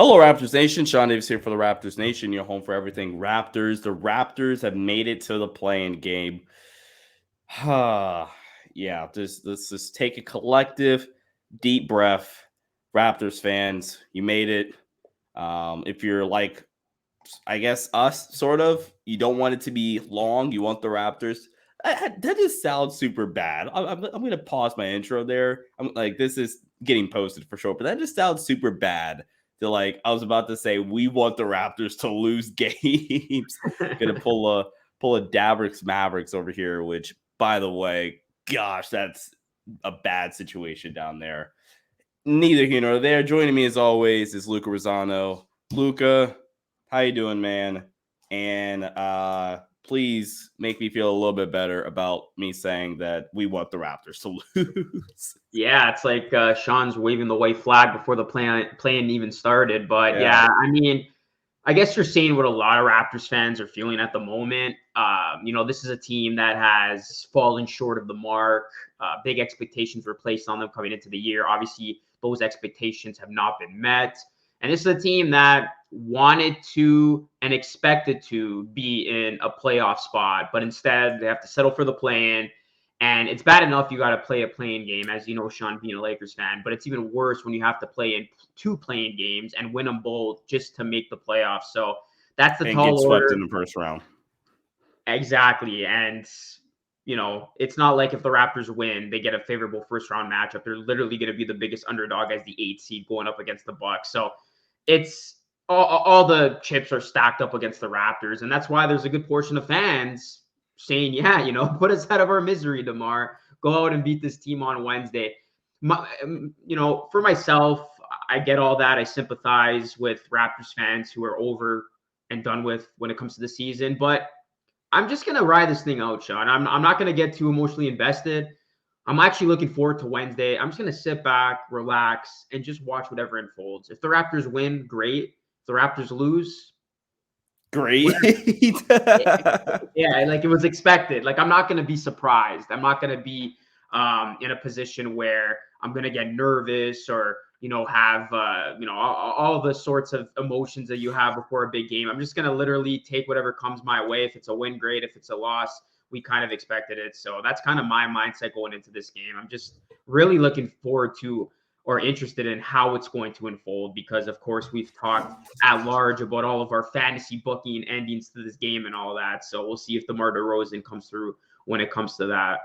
Hello, Raptors Nation. Sean Davis here for the Raptors Nation, your home for everything Raptors. The Raptors have made it to the play-in game. Yeah, let's just take a collective deep breath. Raptors fans, you made it. If you're like, I guess, us, sort of, you don't want it to be long. You want the Raptors. That just sounds super bad. I'm going to pause my intro there. I'm like, this is getting posted for sure, but that just sounds super bad. I was about to say, we want the Raptors to lose games. Gonna pull a Mavericks over here, which, by the way, gosh, that's a bad situation down there. Neither here nor there. Joining me as always is Luca Rosano. Luca, how you doing, man? And please make me feel a little bit better about me saying that we want the Raptors to lose. Yeah, it's like Sean's waving the white flag before the plan even started. But yeah, I mean, I guess you're seeing what a lot of Raptors fans are feeling at the moment. This is a team that has fallen short of the mark. Big expectations were placed on them coming into the year. Obviously, those expectations have not been met. And this is a team that wanted to and expected to be in a playoff spot, but instead they have to settle for the play-in. And it's bad enough you got to play a playing game, as you know, Sean, being a Lakers fan, but it's even worse when you have to play in two playing games and win them both just to make the playoffs. So that's the and tall get swept order. in the first round. Exactly. And, it's not like if the Raptors win, they get a favorable first round matchup. They're literally going to be the biggest underdog as the 8th seed going up against the Bucks. So it's all the chips are stacked up against the Raptors. And that's why there's a good portion of fans saying, yeah, put us out of our misery, DeMar. Go out and beat this team on Wednesday. For myself, I get all that. I sympathize with Raptors fans who are over and done with when it comes to the season. But I'm just going to ride this thing out, Sean. I'm not going to get too emotionally invested. I'm actually looking forward to Wednesday. I'm just going to sit back, relax, and just watch whatever unfolds. If the Raptors win, great. If the Raptors lose, great. Yeah, like it was expected. Like I'm not going to be surprised. I'm not going to be in a position where I'm going to get nervous or have all the sorts of emotions that you have before a big game. I'm just going to literally take whatever comes my way. If it's a win, great. If it's a loss, we kind of expected it. So that's kind of my mindset going into this game. I'm just really looking forward to or interested in how it's going to unfold because, of course, we've talked at large about all of our fantasy booking endings to this game and all that. So we'll see if DeMar DeRozan comes through when it comes to that.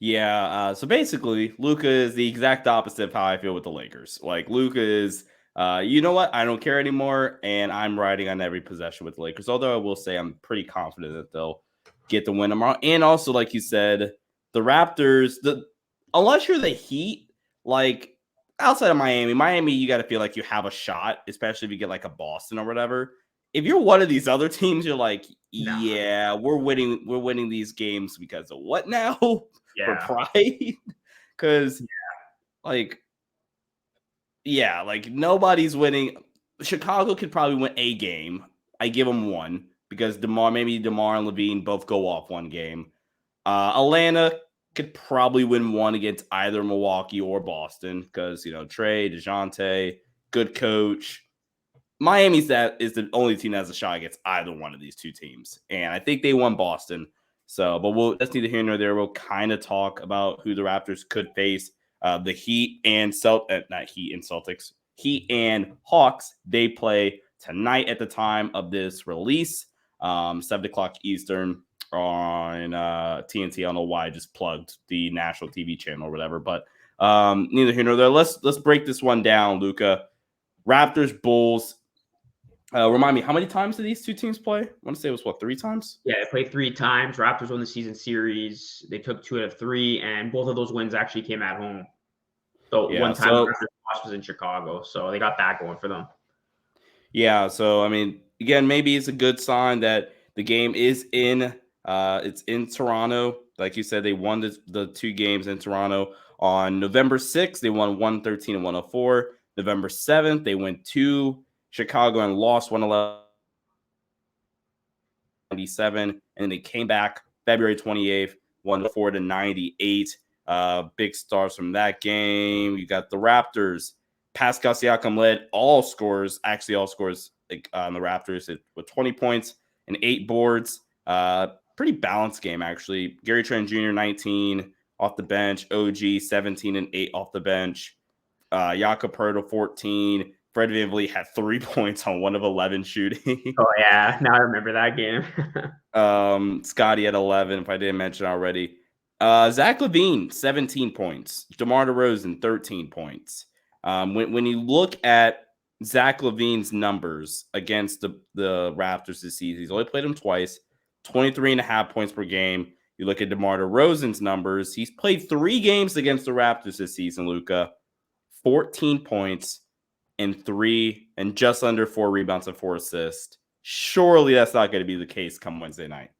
Yeah, so basically, Luca is the exact opposite of how I feel with the Lakers. Like, Luca is, you know what? I don't care anymore, and I'm riding on every possession with the Lakers. Although I will say I'm pretty confident that they'll get the win tomorrow. And also, like you said, the Raptors, unless you're the Heat, like, outside of Miami, you got to feel like you have a shot, especially if you get, like, a Boston or whatever. If you're one of these other teams, you're like, yeah, we're winning these games because of what now? For pride, because like nobody's winning. Chicago could probably win a game. I give them one because DeMar and Levine both go off one game. Atlanta could probably win one against either Milwaukee or Boston because Trey, DeJounte, good coach. Miami's that is the only team that has a shot against either one of these two teams, and I think they won Boston. So, but that's neither here nor there. We'll kind of talk about who the Raptors could face. The Heat and not Heat and Celtics, Heat and Hawks. They play tonight at the time of this release, 7:00 Eastern on TNT. I don't know why I just plugged the national TV channel or whatever, but neither here nor there. Let's break this one down, Luca. Raptors, Bulls. Remind me, how many times did these two teams play? I want to say it was 3 times? Yeah, they played 3 times. Raptors won the season series. They took 2 out of 3, and both of those wins actually came at home. So one time the Raptors was in Chicago, so they got that going for them. Yeah, so I mean, again, maybe it's a good sign that the game is it's in Toronto. Like you said, they won the 2 games in Toronto. On November 6th, they won 113 and 104. November 7th, they went to Chicago and lost 111-97, and then they came back February 28th, 104-98. Big stars from that game. You got the Raptors. Pascal Siakam led all scores on the Raptors with 20 points and 8 boards. Pretty balanced game, actually. Gary Trent Jr., 19 off the bench. OG, 17 and 8 off the bench. Jakob Poeltl, 14. Fred VanVleet had 3 points on 1 of 11 shooting. Oh, yeah. Now I remember that game. Scotty at 11, if I didn't mention already. Zach LaVine, 17 points. DeMar DeRozan, 13 points. When you look at Zach LaVine's numbers against the Raptors this season, he's only played them twice, 23.5 points per game. You look at DeMar DeRozan's numbers, he's played 3 games against the Raptors this season, Luca. 14 points and just under 4 rebounds and 4 assists. Surely that's not going to be the case come Wednesday night.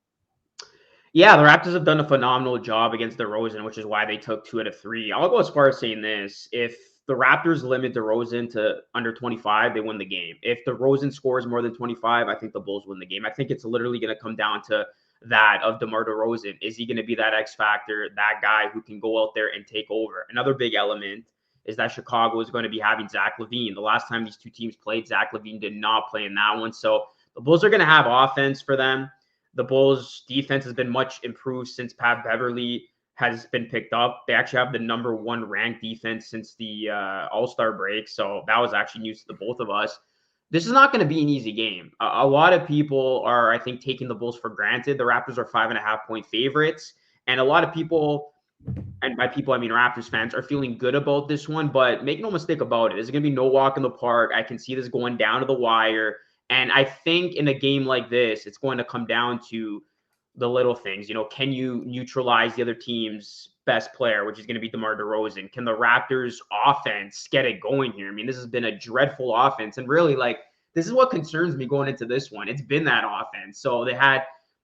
Yeah, the Raptors have done a phenomenal job against DeRozan, which is why they took 2 out of 3. I'll go as far as saying this. If the Raptors limit DeRozan to under 25, they win the game. If DeRozan scores more than 25, I think the Bulls win the game. I think it's literally going to come down to that of DeMar DeRozan. Is he going to be that X factor, that guy who can go out there and take over? Another big element is that Chicago is going to be having Zach LaVine. The last time these two teams played, Zach LaVine did not play in that one. So the Bulls are going to have offense for them. The Bulls' defense has been much improved since Pat Beverly has been picked up. They actually have the number 1 ranked defense since the All-Star break. So that was actually news to the both of us. This is not going to be an easy game. A lot of people are, I think, taking the Bulls for granted. The Raptors are 5.5-point favorites. And a lot of people, and by people, I mean Raptors fans, are feeling good about this one. But make no mistake about it. There's going to be no walk in the park. I can see this going down to the wire. And I think in a game like this, it's going to come down to the little things. You know, can you neutralize the other team's best player, which is going to be DeMar DeRozan? Can the Raptors offense get it going here? I mean, this has been a dreadful offense. And really, like, this is what concerns me going into this one. It's been that offense. So they had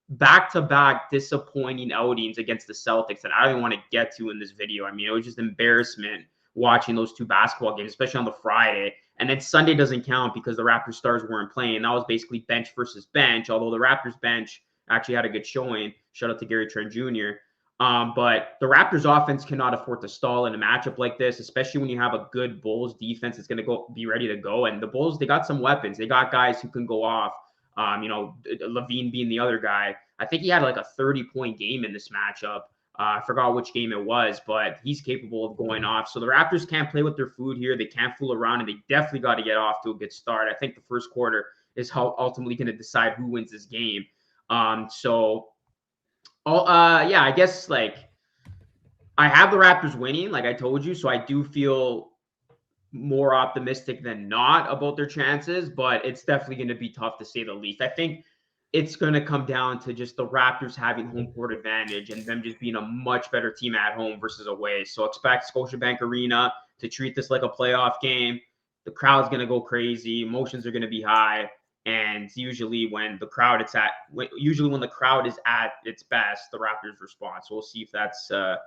back-to-back disappointing outings against the Celtics that I don't even want to get to in this video. I mean, it was just embarrassment watching those 2 basketball games, especially on the Friday. And then Sunday doesn't count because the Raptors stars weren't playing. That was basically bench versus bench, although the Raptors bench actually had a good showing. Shout out to Gary Trent Jr. But the Raptors offense cannot afford to stall in a matchup like this, especially when you have a good Bulls defense that's going to be ready to go. And the Bulls, they got some weapons. They got guys who can go off. LaVine being the other guy. I think he had like a 30-point game in this matchup. I forgot which game it was, but he's capable of going off. So the Raptors can't play with their food here. They can't fool around, and they definitely got to get off to a good start. I think the first quarter is how ultimately going to decide who wins this game. I guess like I have the Raptors winning, like I told you, so I do feel more optimistic than not about their chances, but it's definitely going to be tough to say the least. I think it's going to come down to just the Raptors having home court advantage and them just being a much better team at home versus away. So expect Scotiabank Arena to treat this like a playoff game. The crowd's going to go crazy. Emotions are going to be high. And usually when the crowd is at its best, the Raptors respond. So we'll see if that's the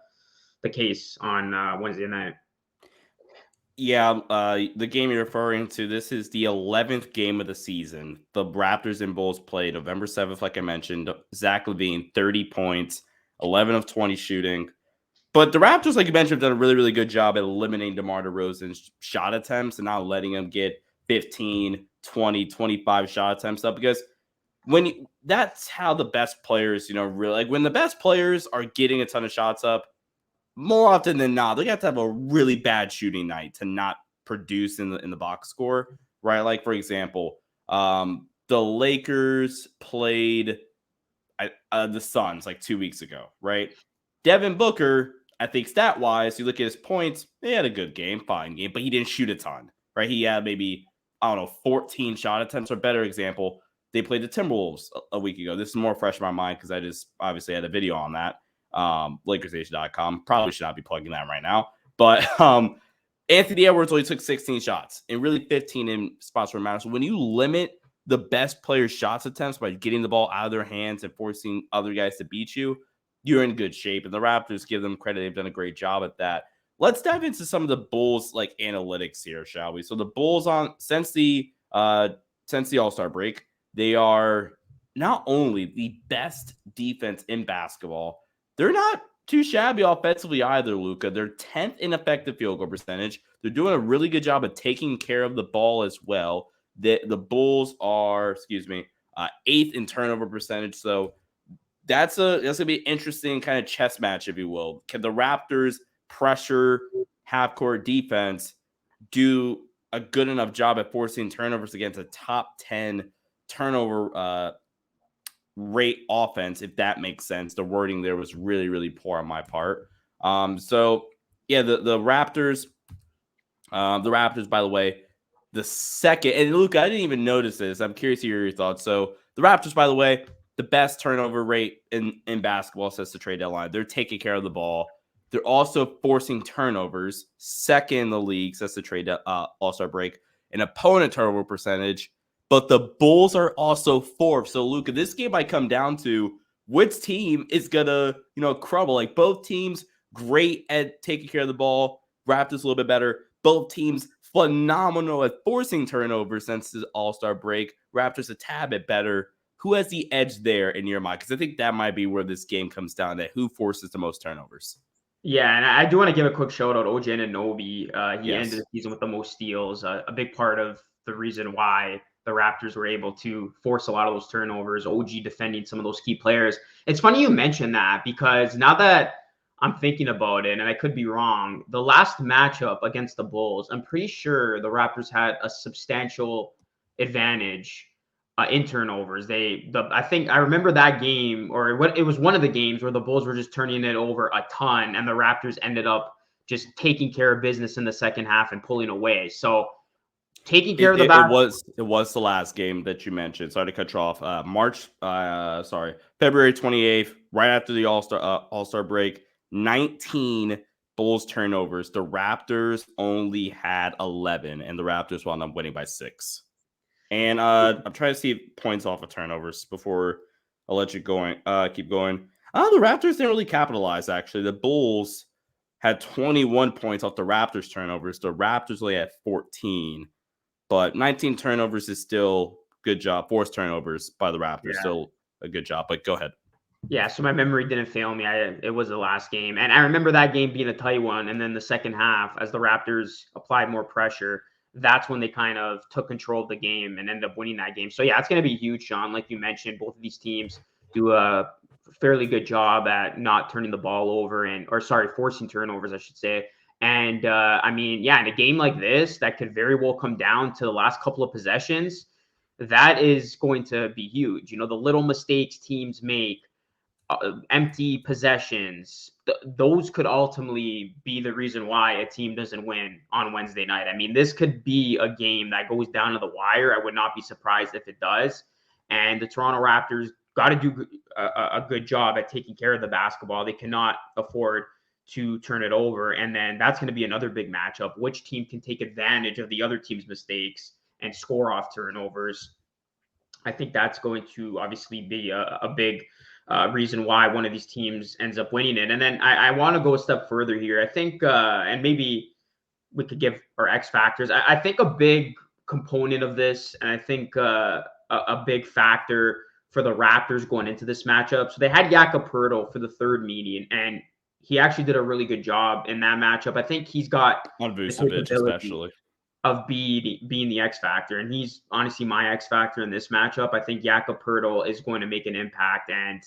case on Wednesday night. Yeah, the game you're referring to, this is the 11th game of the season. The Raptors and Bulls played November 7th, like I mentioned. Zach LaVine, 30 points, 11 of 20 shooting. But the Raptors, like you mentioned, have done a really, really good job at eliminating DeMar DeRozan's shot attempts and not letting him get 15, 20, 25 shot attempts up. Because that's how the best players, really, like when the best players are getting a ton of shots up, more often than not, they have to have a really bad shooting night to not produce in the box score, right? Like, for example, the Lakers played the Suns like 2 weeks ago, right? Devin Booker, I think stat-wise, you look at his points, he had a good game, fine game, but he didn't shoot a ton, right? He had maybe, 14 shot attempts. Or better example, they played the Timberwolves a week ago. This is more fresh in my mind because I just obviously had a video on that. LakersNation.com. Probably should not be plugging that right now. But Anthony Edwards only took 16 shots and really 15 in spots where it matters. So when you limit the best player's shots attempts by getting the ball out of their hands and forcing other guys to beat you, you're in good shape. And the Raptors, give them credit. They've done a great job at that. Let's dive into some of the Bulls like analytics here, shall we? So the Bulls since the All-Star break, they are not only the best defense in basketball, they're not too shabby offensively either, Luca. They're 10th in effective field goal percentage. they're doing a really good job of taking care of the ball as well. The Bulls are, 8th in turnover percentage. So that's gonna be an interesting kind of chess match, if you will. Can the Raptors pressure half court defense, do a good enough job at forcing turnovers against a top 10 turnover rate offense, if that makes sense? The wording there was really, really poor on my part. So yeah, the Raptors, by the way, the second, and Luca, I didn't even notice this. I'm curious to hear your thoughts. So the Raptors, by the way, the best turnover rate in basketball since the trade deadline. They're taking care of the ball. They're also forcing turnovers, second in the league since the trade All-Star break, an opponent turnover percentage. But the Bulls are also fourth. So Luca, this game might come down to which team is gonna, crumble. Like both teams, great at taking care of the ball. Raptors a little bit better. Both teams phenomenal at forcing turnovers since the All-Star break. Raptors a tad bit better. Who has the edge there in your mind? Because I think that might be where this game comes down to who forces the most turnovers. Yeah, and I do want to give a quick shout out OG Anunoby. He Yes. ended the season with the most steals. A big part of the reason why the Raptors were able to force a lot of those turnovers. OG defending some of those key players. It's funny you mentioned that because now that I'm thinking about it, and I could be wrong, the last matchup against the Bulls, I'm pretty sure the Raptors had a substantial advantage in turnovers. I think I remember that game, or what it was one of the games where the Bulls were just turning it over a ton, and the Raptors ended up just taking care of business in the second half and pulling away. So taking care of the back. It was the last game that you mentioned. Sorry to cut you off. February 28th, right after the All-Star break, 19 Bulls turnovers. The Raptors only had 11, and the Raptors wound up winning by 6. And I'm trying to see points off of turnovers before I'll let you keep going. The Raptors didn't really capitalize, actually. The Bulls had 21 points off the Raptors turnovers. The Raptors only had 14. But 19 turnovers is still good job. Forced turnovers by the Raptors, still a good job. But go ahead. Yeah, so my memory didn't fail me. It was the last game. And I remember that game being a tight one. And then the second half, as the Raptors applied more pressure, that's when they kind of took control of the game and ended up winning that game. So, yeah, it's going to be huge, Sean. Like you mentioned, both of these teams do a fairly good job at not turning the ball over forcing turnovers, I should say. And, in a game like this, that could very well come down to the last couple of possessions. That is going to be huge. The little mistakes teams make, empty possessions, those could ultimately be the reason why a team doesn't win on Wednesday night. I mean, this could be a game that goes down to the wire. I would not be surprised if it does. And the Toronto Raptors got to do a good job at taking care of the basketball. They cannot afford to turn it over. And then that's going to be another big matchup. Which team can take advantage of the other team's mistakes and score off turnovers? I think that's going to obviously be a big reason why one of these teams ends up winning it. And then I want to go a step further here. I think, and maybe we could give our X factors. I think a big component of this, and I think a big factor for the Raptors going into this matchup. So they had Jakob Poeltl for the third meeting, and he actually did a really good job in that matchup. I think he's got on Vucevic, especially, of being the X factor, and he's honestly my X factor in this matchup. I think Jakob Poeltl is going to make an impact, and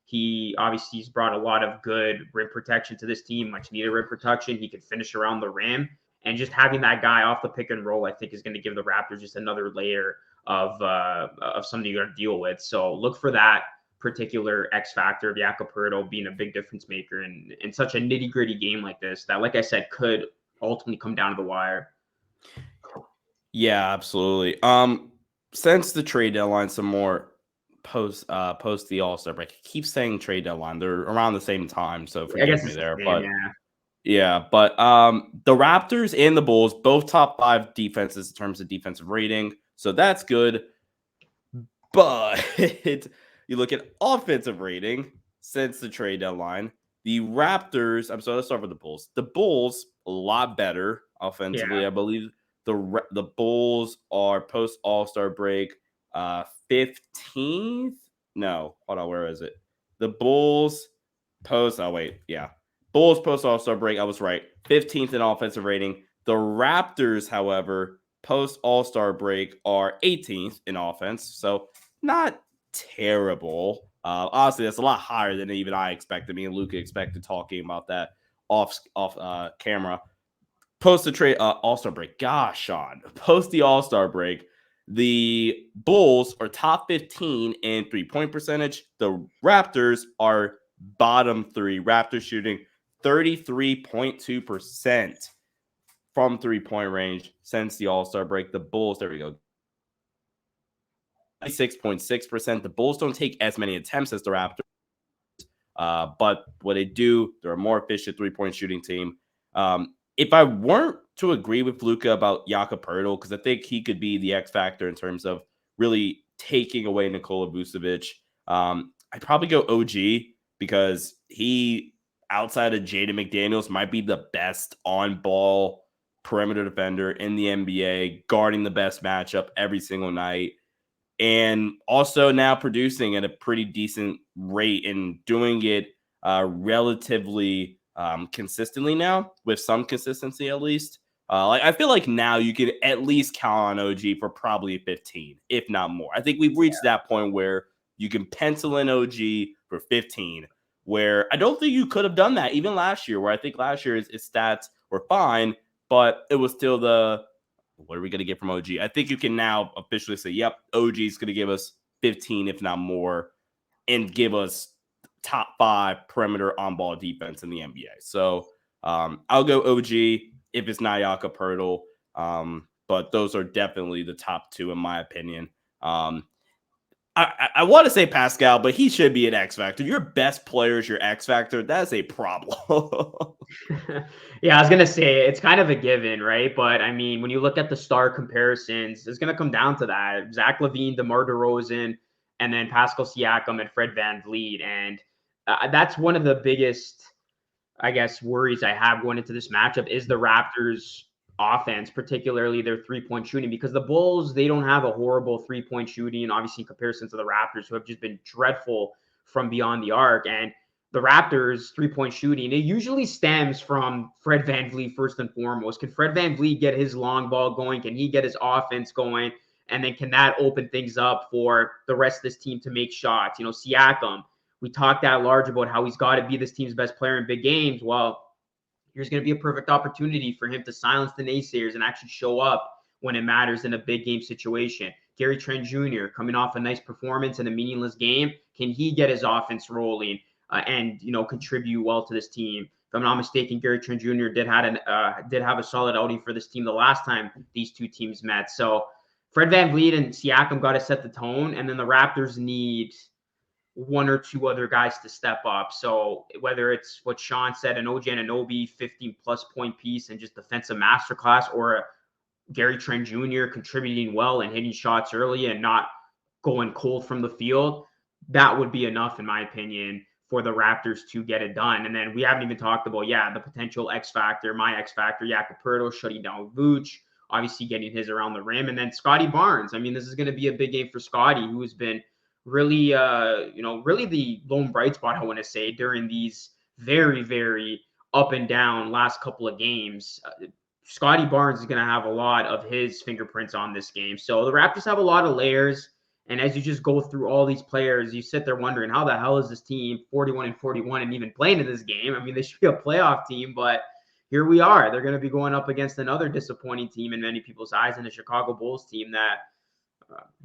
he's brought a lot of good rim protection to this team, much needed rim protection. He could finish around the rim, and just having that guy off the pick and roll, I think, is going to give the Raptors just another layer of something you're going to deal with. So look for that particular X factor of Jakob Poeltl being a big difference maker in such a nitty gritty game like this that, like I said, could ultimately come down to the wire. Yeah, absolutely. Since the trade deadline, some more post the All-Star break. I keep saying trade deadline. They're around the same time, so forgive me there. But the Raptors and the Bulls, both top 5 defenses in terms of defensive rating. So that's good. But you look at offensive rating since the trade deadline. The Raptors, let's start with the Bulls. The Bulls, a lot better offensively. I believe the Bulls are post All-Star break 15th. No, hold on, where is it? The Bulls Bulls post All-Star break. I was right. 15th in offensive rating. The Raptors, however, post All-Star break are 18th in offense, so not terrible. Honestly, that's a lot higher than even I expected. Me and Luca expected talking about that off camera. Post the trade All-Star break. Gosh, Sean. Post the All-Star break, the Bulls are top 15 in three-point percentage. The Raptors are bottom 3. Raptors shooting 33.2% from three-point range since the All-Star break. The Bulls, there we go, 6.6%. The Bulls don't take as many attempts as the Raptors, but what they do, they're a more efficient three-point shooting team. If I weren't to agree with Luca about Jakob Poeltl, because I think he could be the X factor in terms of really taking away Nikola Vucevic, I'd probably go OG because he, outside of Jaden McDaniels, might be the best on-ball perimeter defender in the NBA, guarding the best matchup every single night, and also now producing at a pretty decent rate and doing it relatively consistently now, with some consistency at least. Like I feel like now you can at least count on OG for probably 15, if not more. I think we've reached that point where you can pencil in OG for 15, where I don't think you could have done that even last year, where I think last year his stats were fine, but it was still the, what are we going to get from OG? I think you can now officially say, yep, OG is going to give us 15, if not more, and give us top 5 perimeter on-ball defense in the NBA. So I'll go OG if it's not Jakob Poeltl, but those are definitely the top 2 in my opinion. I want to say Pascal, but he should be an X factor. Your best player is your X factor. That's a problem. Yeah, I was gonna say it's kind of a given, right? But I mean, when you look at the star comparisons, it's gonna come down to that: Zach LaVine, DeMar DeRozan, and then Pascal Siakam and Fred VanVleet. And that's one of the biggest, I guess, worries I have going into this matchup is the Raptors' offense, particularly their three-point shooting, because the Bulls, they don't have a horrible three-point shooting, obviously, in comparison to the Raptors, who have just been dreadful from beyond the arc. And the Raptors' three-point shooting, it usually stems from Fred VanVleet first and foremost. Can Fred VanVleet get his long ball going? Can he get his offense going? And then can that open things up for the rest of this team to make shots? You know, Siakam, we talked that large about how he's got to be this team's best player in big games. Well, here's going to be a perfect opportunity for him to silence the naysayers and actually show up when it matters in a big game situation. Gary Trent Jr. coming off a nice performance in a meaningless game. Can he get his offense rolling and, you know, contribute well to this team? If I'm not mistaken, Gary Trent Jr. did have a solid outing for this team the last time these two teams met. So Fred VanVleet and Siakam got to set the tone, and then the Raptors need one or two other guys to step up. So whether it's what Sean said, an OG Anunoby 15-plus point piece and just defensive masterclass, or a Gary Trent Jr. contributing well and hitting shots early and not going cold from the field, that would be enough, in my opinion, for the Raptors to get it done. And then we haven't even talked about, the potential X factor, my X factor, Jakob Poeltl shutting down Vooch, obviously getting his around the rim. And then Scotty Barnes. I mean, this is going to be a big game for Scotty, who has been really, really the lone bright spot, I want to say, during these very, very up and down last couple of games. Scotty Barnes is going to have a lot of his fingerprints on this game. So the Raptors have a lot of layers. And as you just go through all these players, you sit there wondering, how the hell is this team 41-41 and even playing in this game? I mean, they should be a playoff team, but here we are. They're going to be going up against another disappointing team in many people's eyes, in the Chicago Bulls team that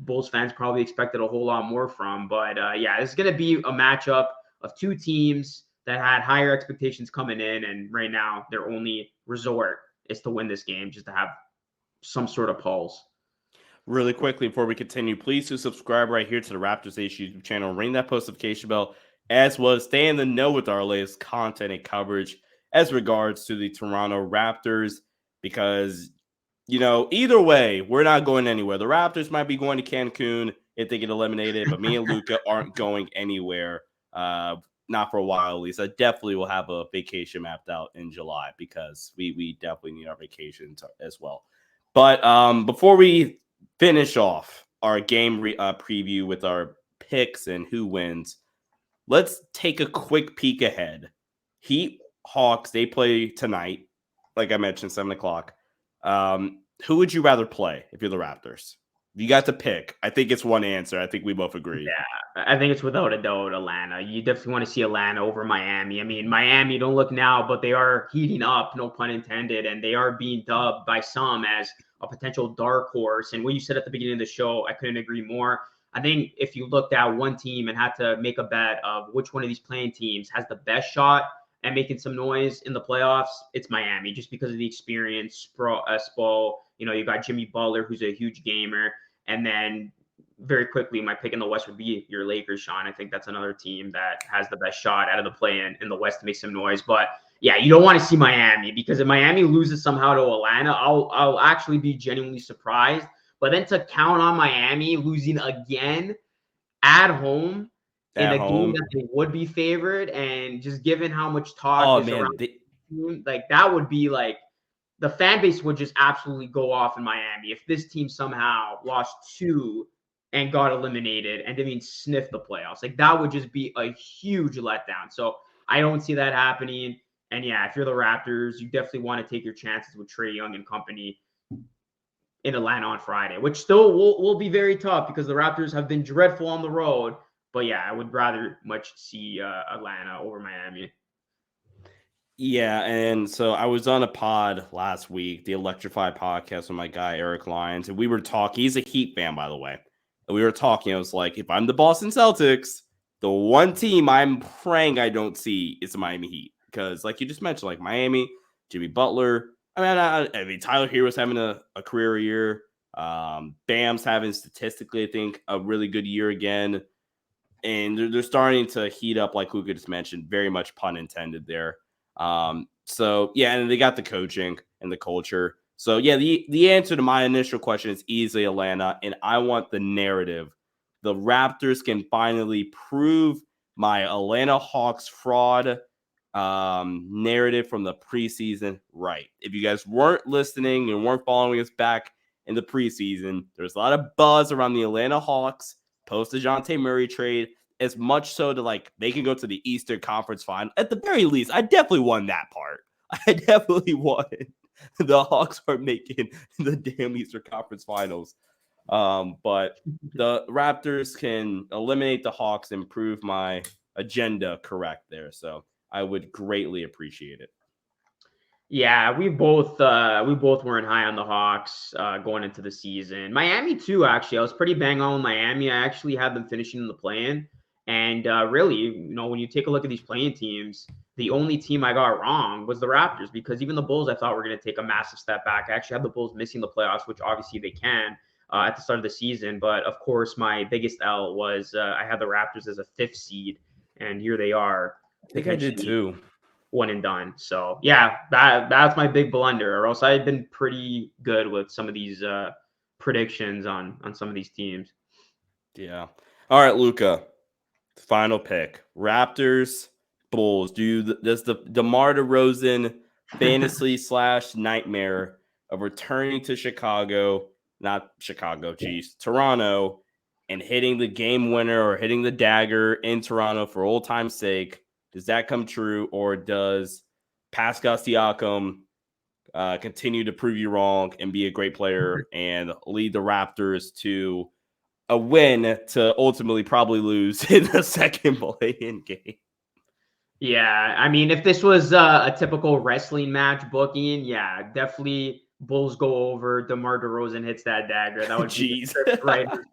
Bulls fans probably expected a whole lot more from. But this is going to be a matchup of two teams that had higher expectations coming in. And right now, their only resort is to win this game, just to have some sort of pulse. Really quickly before we continue, please do subscribe right here to the Raptors Nation YouTube channel. Ring that post notification bell, as well as stay in the know with our latest content and coverage as regards to the Toronto Raptors, because, you know, either way, we're not going anywhere. The Raptors might be going to Cancun if they get eliminated, but me and Luca aren't going anywhere, not for a while at least. I definitely will have a vacation mapped out in July, because we definitely need our vacation as well. But before we finish off our game preview with our picks and who wins, let's take a quick peek ahead. Heat Hawks, they play tonight, like I mentioned, 7 o'clock. Who would you rather play if you're the Raptors? You got to pick. I think it's one answer. I think we both agree. Yeah, I think it's without a doubt Atlanta. You definitely want to see Atlanta over Miami. I mean, Miami don't look now, but they are heating up, no pun intended, and they are being dubbed by some as a potential dark horse. And what you said at the beginning of the show, I couldn't agree more. I think if you looked at one team and had to make a bet of which one of these playing teams has the best shot at making some noise in the playoffs, it's Miami, just because of the experience. Spo, you got Jimmy Butler, who's a huge gamer, and then very quickly, my pick in the West would be your Lakers, Sean. I think that's another team that has the best shot out of the play in the West to make some noise. But yeah, you don't want to see Miami, because if Miami loses somehow to Atlanta, I'll actually be genuinely surprised. But then to count on Miami losing again at home in At a game home. that they would be favored, and just given how much talk Oh is around man, the team, like that would be like the fan base would just absolutely go off in Miami if this team somehow lost two and got eliminated and didn't even sniff the playoffs. Like that would just be a huge letdown. So I don't see that happening. And yeah, if you're the Raptors, you definitely want to take your chances with Trae Young and company in Atlanta on Friday, which still will be very tough because the Raptors have been dreadful on the road. But yeah, I would rather much see Atlanta over Miami. yeah, and so I was on a pod last week, the Electrified podcast with my guy Eric Lyons, and we were talking. He's a Heat fan, by the way. And we were talking. I was like, if I'm the Boston Celtics, the one team I'm praying I don't see is the Miami Heat, because, like you just mentioned, like Miami, Jimmy Butler. I mean, Tyler Hero's having a career year. Bam's having statistically, I think, a really good year again, and they're starting to heat up, like Luka just mentioned. Very much pun intended there. So yeah, and they got the coaching and the culture. So yeah, the answer to my initial question is easily Atlanta, and I want the narrative. The Raptors can finally prove my Atlanta Hawks fraud narrative from the preseason right. If you guys weren't listening and weren't following us back in the preseason, there's a lot of buzz around the Atlanta Hawks post DeJounte Murray trade, as much so to like they can go to the Eastern Conference final. At the very least, I definitely won that part. I definitely won. The Hawks are making the damn Eastern Conference finals. But the Raptors can eliminate the Hawks and prove my agenda correct there. So I would greatly appreciate it. Yeah, we both weren't high on the Hawks going into the season. Miami too, actually. I was pretty bang on with Miami. I actually had them finishing in the play-in. And really, when you take a look at these playing teams, the only team I got wrong was the Raptors, because even the Bulls I thought were going to take a massive step back. I actually had the Bulls missing the playoffs, which obviously they can at the start of the season. But of course, my biggest L was I had the Raptors as a fifth seed, and here they are I think I did potentially too. one and done. So yeah, that's my big blunder. Or else I had been pretty good with some of these predictions on some of these teams. Yeah. All right, Luca. Final pick. Raptors, Bulls. Does the DeMar DeRozan fantasy / nightmare of returning to Chicago, not Chicago, geez, Toronto, and hitting the game winner or hitting the dagger in Toronto for old time's sake, does that come true, or does Pascal Siakam continue to prove you wrong and be a great player and lead the Raptors to a win to ultimately probably lose in the second play-in game? Yeah, I mean, if this was a typical wrestling match booking, yeah, definitely Bulls go over. DeMar DeRozan hits that dagger. That would be the Jeez. script writer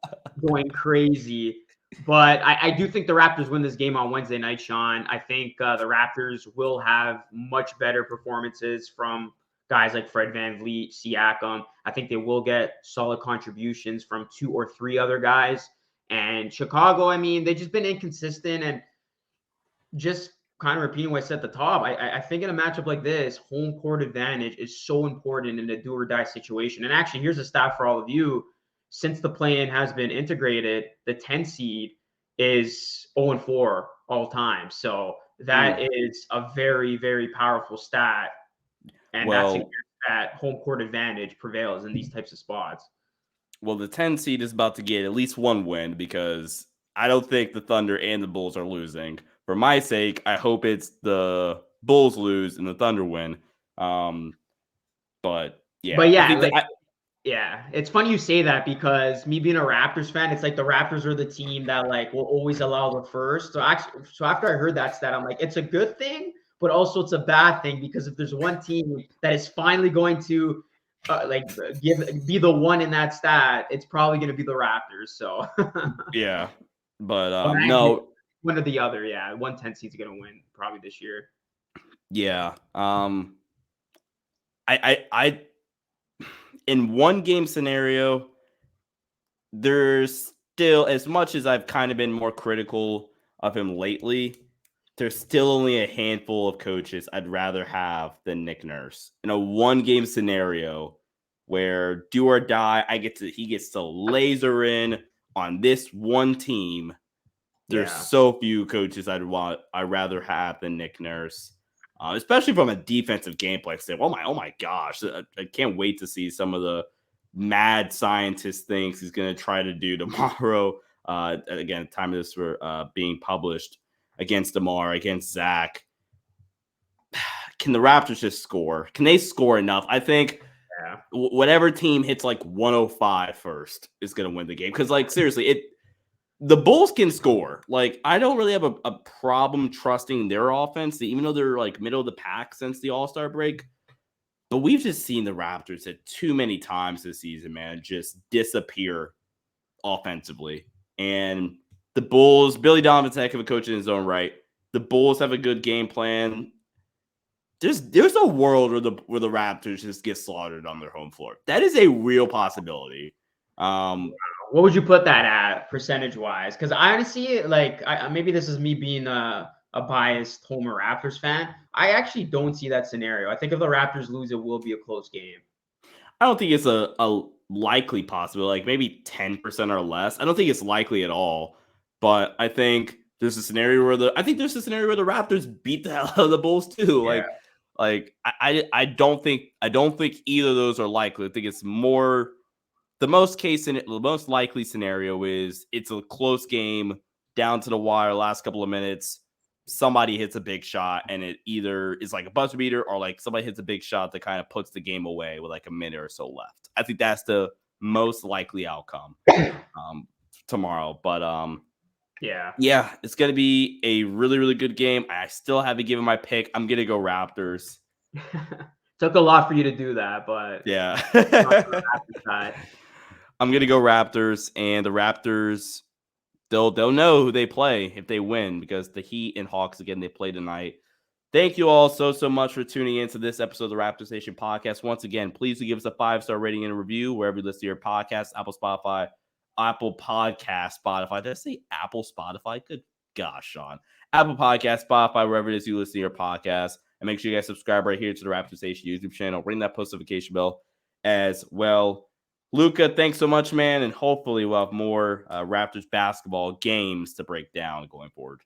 going crazy. But I do think the Raptors win this game on Wednesday night, Sean. I think the Raptors will have much better performances from guys like Fred VanVleet, Siakam. I think they will get solid contributions from two or three other guys. And Chicago, I mean, they've just been inconsistent, and just kind of repeating what I said at the top, I think in a matchup like this, home court advantage is so important in a do or die situation. And actually, here's a stat for all of you. Since the play-in has been integrated, the 10 seed is 0-4 all time. So that is a very, very powerful stat. And that's Well, against that home court advantage prevails in these types of spots. well, the 10 seed is about to get at least one win, because I don't think the Thunder and the Bulls are losing. For my sake, I hope it's the Bulls lose and the Thunder win. But Yeah, But I yeah, think like that yeah, it's funny you say that because me being a Raptors fan, it's like the Raptors are the team that like will always allow the first. So actually, so after I heard that stat, I'm like, it's a good thing, but also it's a bad thing because if there's one team that is finally going to be the one in that stat, it's probably going to be the Raptors. So yeah, but well, actually, no, one or the other, yeah, 110 seeds are going to win probably this year. yeah, I in one game scenario, there's still, as much as I've kind of been more critical of him lately, there's still only a handful of coaches I'd rather have than Nick Nurse. In a one game scenario where do or die, he gets to laser in on this one team. There's Yeah. so few coaches I'd rather have than Nick Nurse. Especially from a defensive gameplay standpoint. Oh my gosh. I can't wait to see some of the mad scientist things he's going to try to do tomorrow. Again, time of this for being published against DeMar, against Zach. Can the Raptors just score? Can they score enough? I think whatever team hits like 105 first is going to win the game. Because, like, seriously, the Bulls can score. Like, I don't really have a problem trusting their offense, even though they're like middle of the pack since the All-Star break. But we've just seen the Raptors at too many times this season, man, just disappear offensively. And the Bulls, Billy Donovan's a heck of a coach in his own right. The Bulls have a good game plan. There's a world where the Raptors just get slaughtered on their home floor. That is a real possibility. What would you put that at percentage wise? Because I honestly maybe this is me being a biased Homer Raptors fan. I actually don't see that scenario. I think if the Raptors lose, it will be a close game. I don't think it's a likely possibility, like maybe 10% or less. I don't think it's likely at all. But I think there's a scenario where the Raptors beat the hell out of the Bulls too. Yeah. I don't think either of those are likely. I think it's more the most likely scenario is it's a close game down to the wire, last couple of minutes. Somebody hits a big shot and it either is like a buzzer beater or like somebody hits a big shot that kind of puts the game away with like a minute or so left. I think that's the most likely outcome tomorrow. But yeah, it's gonna be a really, really good game. I still haven't given my pick. I'm gonna go Raptors. Took a lot for you to do that, but yeah. Side. I'm gonna go Raptors, and the Raptors, they'll know who they play if they win, because the Heat and Hawks, again, they play tonight. Thank you all so much for tuning in to this episode of the Raptors Nation podcast. Once again, please do give us a 5-star rating and a review wherever you listen to your podcast, Apple Podcast, Spotify. Did I say Apple, Spotify? Good gosh, Sean. Apple Podcast, Spotify, wherever it is you listen to your podcast. And make sure you guys subscribe right here to the Raptors Nation YouTube channel. Ring that post notification bell as well. Luca, thanks so much, man. And hopefully we'll have more Raptors basketball games to break down going forward.